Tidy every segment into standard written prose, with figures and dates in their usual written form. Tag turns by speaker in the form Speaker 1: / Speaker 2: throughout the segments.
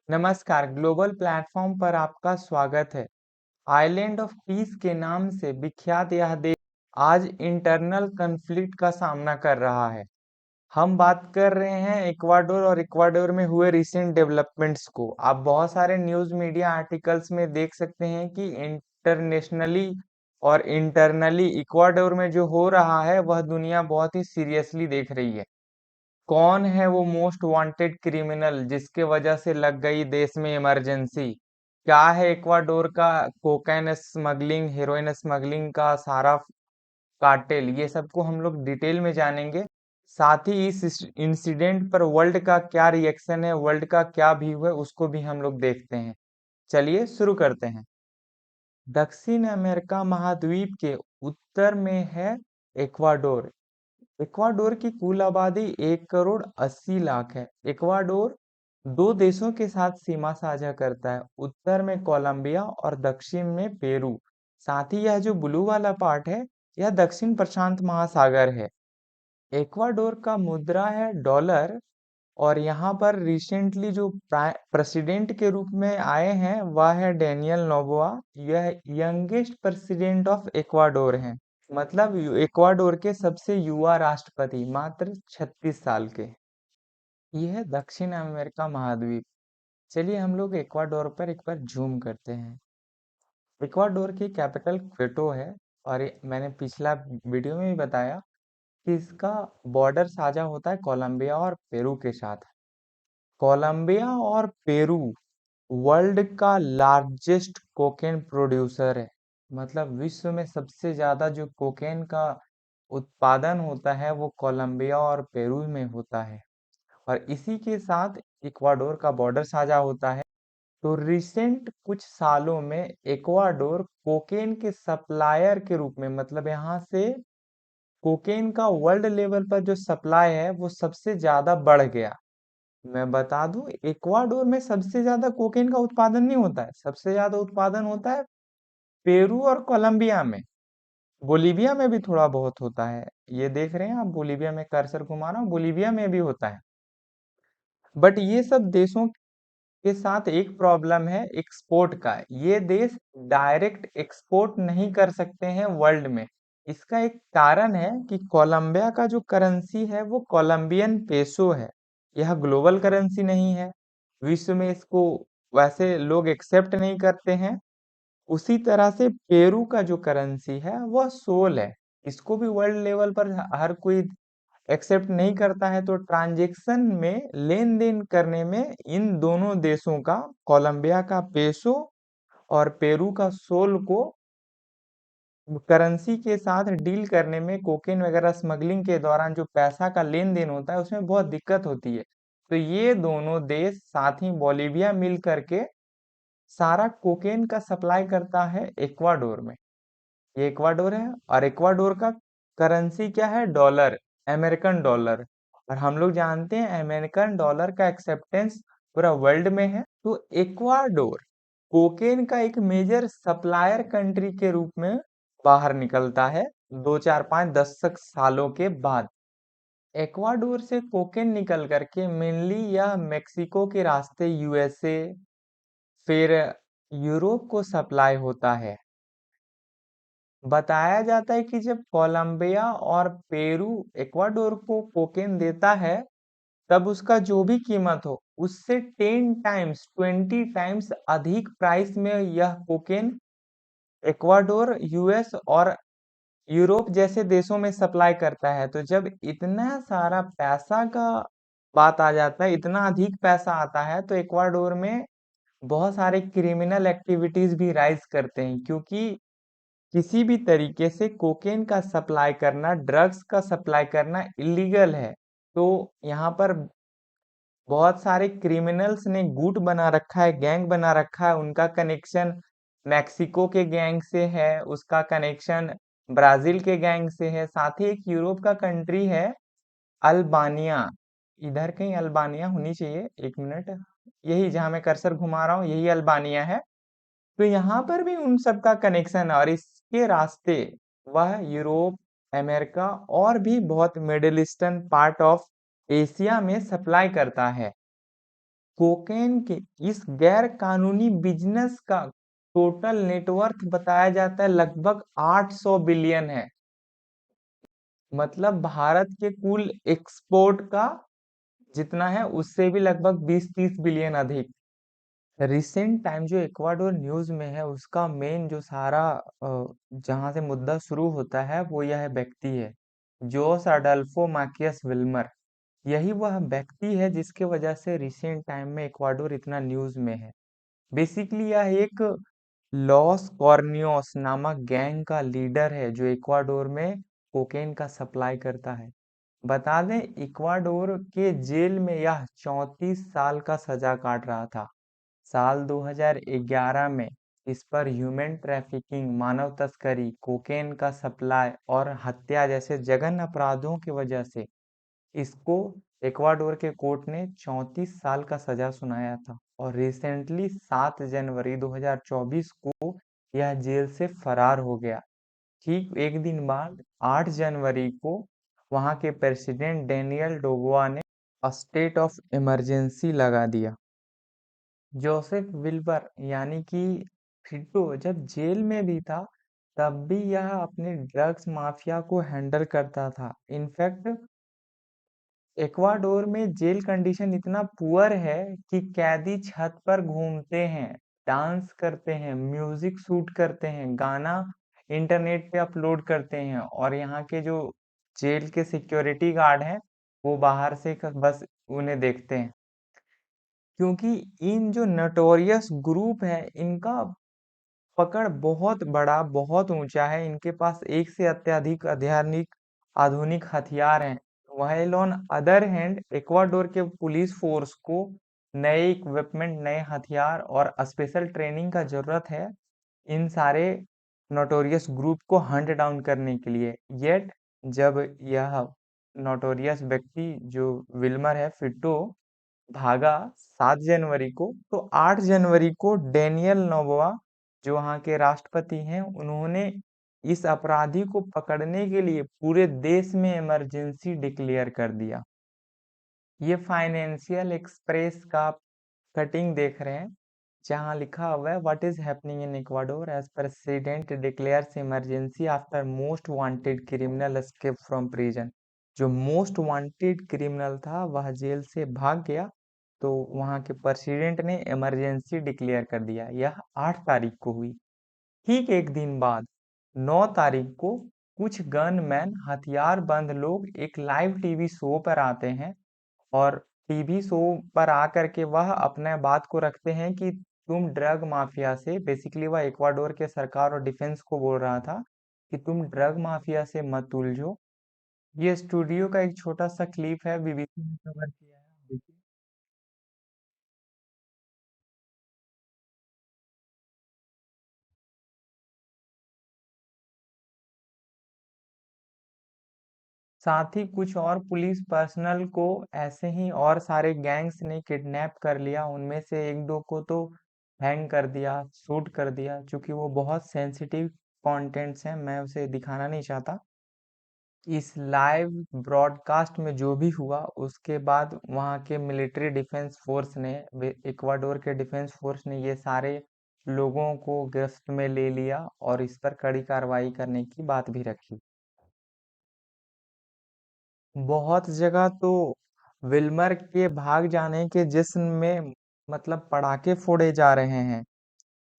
Speaker 1: नमस्कार, global platform पर आपका स्वागत है। आइलैंड ऑफ पीस के नाम से विख्यात यह देश आज इंटरनल कन्फ्लिक्ट का सामना कर रहा है। हम बात कर रहे हैं इक्वाडोर और इक्वाडोर में हुए रिसेंट डेवलपमेंट्स को। आप बहुत सारे न्यूज़ मीडिया आर्टिकल्स में देख सकते हैं कि इंटरनेशनली और इंटरनली इक्वाडोर में जो हो रहा है वह दुनिया बहुत ही सीरियसली देख रही है। कौन है वो मोस्ट वांटेड क्रिमिनल जिसके वजह से लग गई देश में इमरजेंसी? क्या है इक्वाडोर का कोकाइन स्मगलिंग, हेरोइन स्मगलिंग का सारा कार्टेल? ये सबको हम लोग डिटेल में जानेंगे। साथ ही इस इंसिडेंट पर वर्ल्ड का क्या रिएक्शन है, वर्ल्ड का क्या व्यू है, उसको भी हम लोग देखते हैं। चलिए शुरू करते हैं। दक्षिण अमेरिका महाद्वीप के उत्तर में है इक्वाडोर। इक्वाडोर की कुल आबादी 1 करोड़ 80 लाख है। इक्वाडोर दो देशों के साथ सीमा साझा करता है, उत्तर में कोलंबिया और दक्षिण में पेरू। साथ ही यह जो ब्लू वाला पार्ट है, यह दक्षिण प्रशांत महासागर है। इक्वाडोर का मुद्रा है डॉलर। और यहाँ पर रिसेंटली जो प्रेसिडेंट के रूप में आए हैं वह है डेनियल नोबोआ। यह यंगेस्ट प्रेसिडेंट ऑफ इक्वाडोर हैं। मतलब इक्वाडोर के सबसे युवा राष्ट्रपति, मात्र 36 साल के। ये है दक्षिण अमेरिका महाद्वीप। चलिए हम लोग इक्वाडोर पर एक बार जूम करते हैं। इक्वाडोर की कैपिटल क्विटो है। और मैंने पिछला वीडियो में भी बताया कि इसका बॉर्डर साझा होता है कोलंबिया और पेरू के साथ। कोलंबिया और पेरू वर्ल्ड का लार्जेस्ट कोकेन प्रोड्यूसर है। मतलब विश्व में सबसे ज्यादा जो कोकेन का उत्पादन होता है वो कोलंबिया और पेरू में होता है। और इसी के साथ इक्वाडोर का बॉर्डर साझा होता है। तो रिसेंट कुछ सालों में इक्वाडोर कोकेन के सप्लायर के रूप में, मतलब यहाँ से कोकेन का वर्ल्ड लेवल पर जो सप्लाई है वो सबसे ज्यादा बढ़ गया। मैं बता दूं, इक्वाडोर में सबसे ज्यादा कोकेन का उत्पादन नहीं होता है, सबसे ज्यादा उत्पादन होता है पेरू और कोलंबिया में। बोलीविया में भी थोड़ा बहुत होता है। ये देख रहे हैं आप, बोलीविया में कर्सर घुमा रहा हूँ, बोलीविया में भी होता है। बट ये सब देशों के साथ एक प्रॉब्लम है एक्सपोर्ट का। ये देश डायरेक्ट एक्सपोर्ट नहीं कर सकते हैं वर्ल्ड में। इसका एक कारण है कि कोलंबिया का जो करेंसी है वो कोलंबियन पेसो है। यह ग्लोबल करेंसी नहीं है। विश्व में इसको वैसे लोग एक्सेप्ट नहीं करते हैं। उसी तरह से पेरू का जो करेंसी है वह सोल है। इसको भी वर्ल्ड लेवल पर हर कोई एक्सेप्ट नहीं करता है। तो ट्रांजैक्शन में, लेन देन करने में इन दोनों देशों का, कोलंबिया का पेसो और पेरू का सोल को करेंसी के साथ डील करने में, कोकेन वगैरह स्मगलिंग के दौरान जो पैसा का लेन देन होता है उसमें बहुत दिक्कत होती है। तो ये दोनों देश साथ ही बोलीविया मिल करके सारा कोकेन का सप्लाई करता है इक्वाडोर में। ये इक्वाडोर है और इक्वाडोर का करेंसी क्या है? Dollar, American dollar. और हम लोग जानते हैं अमेरिकन डॉलर का एक्सेप्टेंस पूरा वर्ल्ड में है। तो इक्वाडोर कोकेन का एक मेजर सप्लायर कंट्री के रूप में बाहर निकलता है 2 4 5 10 सालों के बाद। इक्वाडोर से कोकेन निकल करके मेनली यह मेक्सिको के रास्ते यूएसए, फिर यूरोप को सप्लाई होता है। बताया जाता है कि जब कोलंबिया और पेरू इक्वाडोर को कोकेन देता है तब उसका जो भी कीमत हो उससे 10 टाइम्स 20 टाइम्स अधिक प्राइस में यह कोकेन इक्वाडोर, यूएस और यूरोप जैसे देशों में सप्लाई करता है। तो जब इतना सारा पैसा का बात आ जाता है, इतना अधिक पैसा आता है, तो इक्वाडोर में बहुत सारे क्रिमिनल एक्टिविटीज भी राइज करते हैं। क्योंकि किसी भी तरीके से कोकेन का सप्लाई करना, ड्रग्स का सप्लाई करना इलीगल है। तो यहाँ पर बहुत सारे क्रिमिनल्स ने गुट बना रखा है, गैंग बना रखा है। उनका कनेक्शन मैक्सिको के गैंग से है, उसका कनेक्शन ब्राजील के गैंग से है। साथ ही एक यूरोप का कंट्री है अल्बानिया। इधर कहीं अल्बानिया होनी चाहिए, 1 मिनट। यही जहां मैं कर्सर घुमा रहा हूँ, यही अल्बानिया है। तो यहाँ पर भी उन सबका कनेक्शन है और इसके रास्ते वह यूरोप, अमेरिका और भी बहुत middle eastern part of Asia में सप्लाई करता है। कोकेन के इस गैर कानूनी बिजनेस का टोटल नेटवर्थ बताया जाता है लगभग 800 बिलियन है। मतलब भारत के कुल एक्सपोर्ट का जितना है उससे भी लगभग 20-30 बिलियन अधिक। रिसेंट टाइम जो इक्वाडोर न्यूज में है उसका मेन जो सारा जहां से मुद्दा शुरू होता है वो यह व्यक्ति है, जोस अडल्फो मार्कियस विल्मर। यही वह व्यक्ति है जिसके वजह से रिसेंट टाइम में इक्वाडोर इतना न्यूज में है। बेसिकली यह एक लॉस कॉर्नियोस नामक गैंग का लीडर है जो इक्वाडोर में कोकेन का सप्लाई करता है। बता दें इक्वाडोर के जेल में यह 34 साल का सजा काट रहा था। साल 2011 में इस पर ह्यूमन ट्रैफिकिंग, मानव तस्करी, कोकेन का सप्लाई और हत्या जैसे जघन्य अपराधों की वजह से इसको इक्वाडोर के कोर्ट ने 34 साल का सजा सुनाया था और रिसेंटली 7 जनवरी 2024 को यह जेल से फरार हो गया। ठीक एक दिन बाद 8 जनवरी को वहां के प्रेसिडेंट डेनियल डोगोआ ने स्टेट ऑफ इमरजेंसी लगा दिया। जोसेफ विल्बर यानी कि फिटो जब जेल में भी था तब भी यह अपने ड्रग्स माफिया को हैंडल करता था। इनफैक्ट इक्वाडोर में जेल कंडीशन इतना पुअर है कि कैदी छत पर घूमते हैं, डांस करते हैं, म्यूजिक शूट करते हैं, गाना इंटरनेट पे अपलोड करते हैं और यहाँ के जो जेल के सिक्योरिटी गार्ड हैं वो बाहर से बस उन्हें देखते हैं। क्योंकि इन जो नटोरियस ग्रुप है इनका पकड़ बहुत बड़ा, बहुत ऊंचा है। इनके पास एक से अत्यधिक आधुनिक आधुनिक हथियार हैं। While on other hand Ecuador के पुलिस फोर्स को नए इक्विपमेंट, नए हथियार और स्पेशल ट्रेनिंग का जरूरत है इन सारे नोटोरियस ग्रुप को हंट डाउन करने के लिए। येट जब यह नोटोरियस व्यक्ति जो विल्मर है फिटो भागा 7 जनवरी को, तो 8 जनवरी को डेनियल नोबोआ जो वहाँ के राष्ट्रपति हैं उन्होंने इस अपराधी को पकड़ने के लिए पूरे देश में इमरजेंसी डिक्लेयर कर दिया। ये फाइनेंशियल एक्सप्रेस का कटिंग देख रहे हैं जहां लिखा हुआ है what is happening in Ecuador as president declares emergency after most wanted criminal escape from prison. जो मोस्ट वांटेड क्रिमिनल था वह जेल से भाग गया तो वहां के प्रेसिडेंट ने इमरजेंसी डिक्लेयर कर दिया। यह 8 तारीख को हुई। ठीक एक दिन बाद 9 तारीख को कुछ गनमैन हथियारबंद लोग एक लाइव टीवी शो पर आते हैं और टीवी शो पर आकर के वह अपने बात को रखते हैं कि तुम ड्रग माफिया से, बेसिकली वह इक्वाडोर के सरकार और डिफेंस को बोल रहा था कि तुम ड्रग माफिया से मत उलझो। ये स्टूडियो का एक छोटा सा क्लिप है, बीबीसी ने कवर किया है, देखिए। साथ ही कुछ और पुलिस पर्सनल को ऐसे ही और सारे गैंग्स ने किडनैप कर लिया। उनमें से एक दो को तो हैंग कर दिया, शूट कर दिया। चूंकि वो बहुत सेंसिटिव कंटेंट्स हैं मैं उसे दिखाना नहीं चाहता। इस लाइव ब्रॉडकास्ट में जो भी हुआ उसके बाद वहाँ के मिलिट्री डिफेंस फोर्स ने, इक्वाडोर के डिफेंस फोर्स ने ये सारे लोगों को गिरफ्त में ले लिया और इस पर कड़ी कार्रवाई करने की बात भी रखी। बहुत जगह तो विल्मर के भाग जाने के जश्न में मतलब पटाखे फोड़े जा रहे हैं,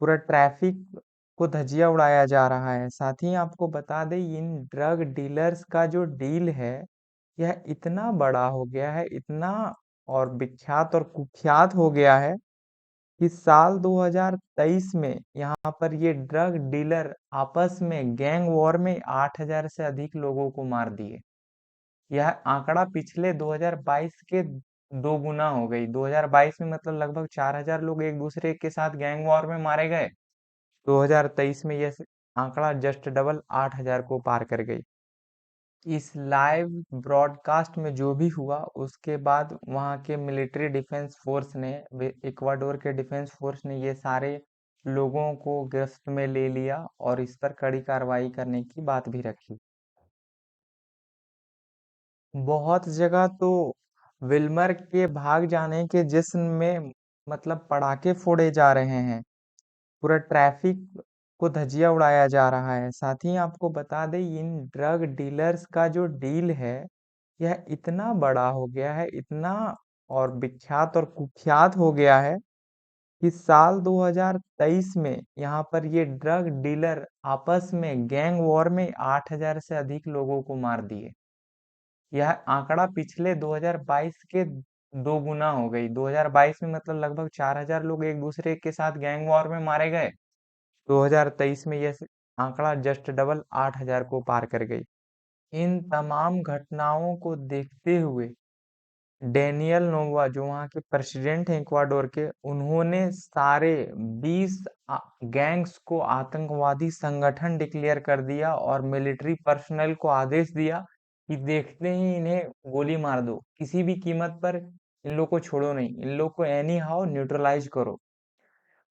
Speaker 1: पूरा ट्रैफिक को धजिया उड़ाया जा रहा है। साथ ही आपको बता दें इन ड्रग डीलर्स का जो डील है यह इतना बड़ा हो गया है, इतना और विख्यात और कुख्यात हो गया है कि साल 2023 में यहाँ पर ये ड्रग डीलर आपस में गैंग वॉर में 8,000 से अधिक लोगों को मार दिए। यह आंकड़ा पिछले 2022 के दो गुना हो गई। 2022 में मतलब लगभग 4,000 लोग एक दूसरे के साथ गैंग वॉर में मारे गए। 2023 में यह आंकड़ा जस्ट डबल 8,000 को पार कर गई। इस लाइव ब्रॉडकास्ट में जो भी हुआ उसके बाद वहाँ के मिलिट्री डिफेंस फोर्स ने, इक्वाडोर के डिफेंस फोर्स ने ये सारे लोगों को गिरफ्त में ले लिया और इस पर कड़ी कार्रवाई करने की बात भी रखी। बहुत जगह तो विल्मर के भाग जाने के जश्न में मतलब पटाखे फोड़े जा रहे हैं। पूरा ट्रैफिक को धजिया उड़ाया जा रहा है। साथ ही आपको बता दें, इन ड्रग डीलर्स का जो डील है यह इतना बड़ा हो गया है, इतना और विख्यात और कुख्यात हो गया है कि साल 2023 में यहाँ पर ये ड्रग डीलर आपस में गैंग वॉर में 8,000 से अधिक लोगों को मार दिए। यह आंकड़ा पिछले 2022 के दो गुना हो गई। 2022 में मतलब लगभग 4,000 लोग एक दूसरे के साथ गैंग वॉर में मारे गए। 2023 में यह आंकड़ा जस्ट डबल 8,000 को पार कर गई। इन तमाम घटनाओं को देखते हुए डेनियल नोवा, जो वहाँ के प्रेसिडेंट हैं इक्वाडोर के, उन्होंने सारे 20 गैंग्स को आतंकवादी संगठन डिक्लेयर कर दिया और मिलिट्री पर्सनल को आदेश दिया कि देखते ही इन्हें गोली मार दो, किसी भी कीमत पर इन लोग को छोड़ो नहीं, इन लोग को एनी हाउ न्यूट्रलाइज करो।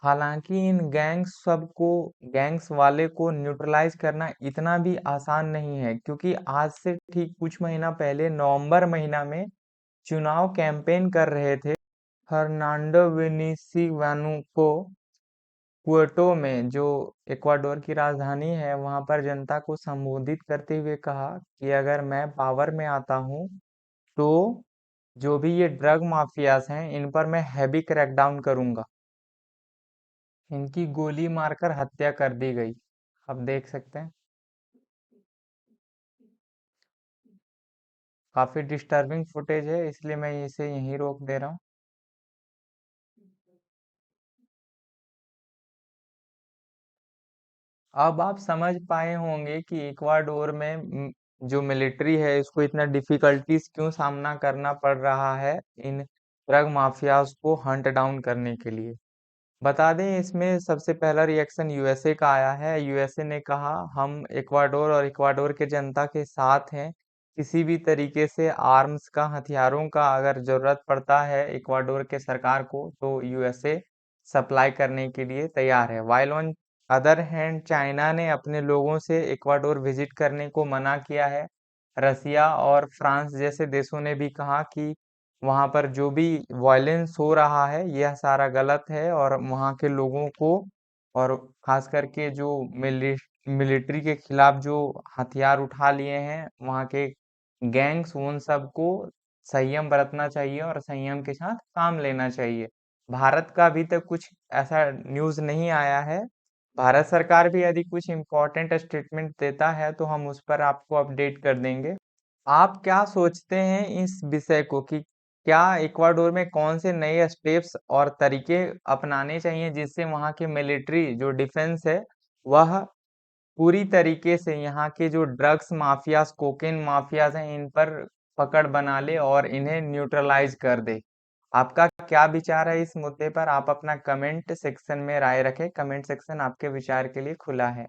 Speaker 1: हालांकि इन गैंग्स वाले को न्यूट्रलाइज करना इतना भी आसान नहीं है, क्योंकि आज से ठीक कुछ महीना पहले नवंबर महीना में चुनाव कैंपेन कर रहे थे फर्नांडो विनिसियानु को क्वेटो में, जो इक्वाडोर की राजधानी है, वहां पर जनता को संबोधित करते हुए कहा कि अगर मैं पावर में आता हूं तो जो भी ये ड्रग माफियाज हैं इन पर मैं हैवी क्रैकडाउन करूंगा। इनकी गोली मारकर हत्या कर दी गई। आप देख सकते हैं, काफी डिस्टर्बिंग फुटेज है, इसलिए मैं इसे यहीं रोक दे रहा हूँ। अब आप समझ पाए होंगे कि इक्वाडोर में जो मिलिट्री है इसको इतना डिफिकल्टीज क्यों सामना करना पड़ रहा है इन ड्रग माफियाज को हंट डाउन करने के लिए। बता दें, इसमें सबसे पहला रिएक्शन यूएसए का आया है। यूएसए ने कहा हम इक्वाडोर और इक्वाडोर के जनता के साथ हैं। किसी भी तरीके से आर्म्स का, हथियारों का अगर जरूरत पड़ता है इक्वाडोर के सरकार को, तो यूएसए सप्लाई करने के लिए तैयार है। While on other hand, China ने अपने लोगों से इक्वाडोर विजिट करने को मना किया है। रसिया और फ्रांस जैसे देशों ने भी कहा कि वहां पर जो भी वायलेंस हो रहा है यह सारा गलत है, और वहां के लोगों को और खास करके जो मिलिट्री के खिलाफ जो हथियार उठा लिए हैं वहां के गैंग्स, उन सबको संयम बरतना चाहिए और संयम के साथ काम लेना चाहिए। भारत का अभी तक कुछ ऐसा न्यूज़ नहीं आया है। भारत सरकार भी यदि कुछ इम्पोर्टेंट स्टेटमेंट देता है तो हम उस पर आपको अपडेट कर देंगे। आप क्या सोचते हैं इस विषय को कि क्या इक्वाडोर में कौन से नए स्टेप्स और तरीके अपनाने चाहिए जिससे वहां के मिलिट्री जो डिफेंस है वह पूरी तरीके से यहाँ के जो ड्रग्स माफियाज, कोकेन माफियाज हैं, इन पर पकड़ बना ले और इन्हें न्यूट्रलाइज कर दे। आपका क्या विचार है इस मुद्दे पर? आप अपना कमेंट सेक्शन में राय रखें। कमेंट सेक्शन आपके विचार के लिए खुला है।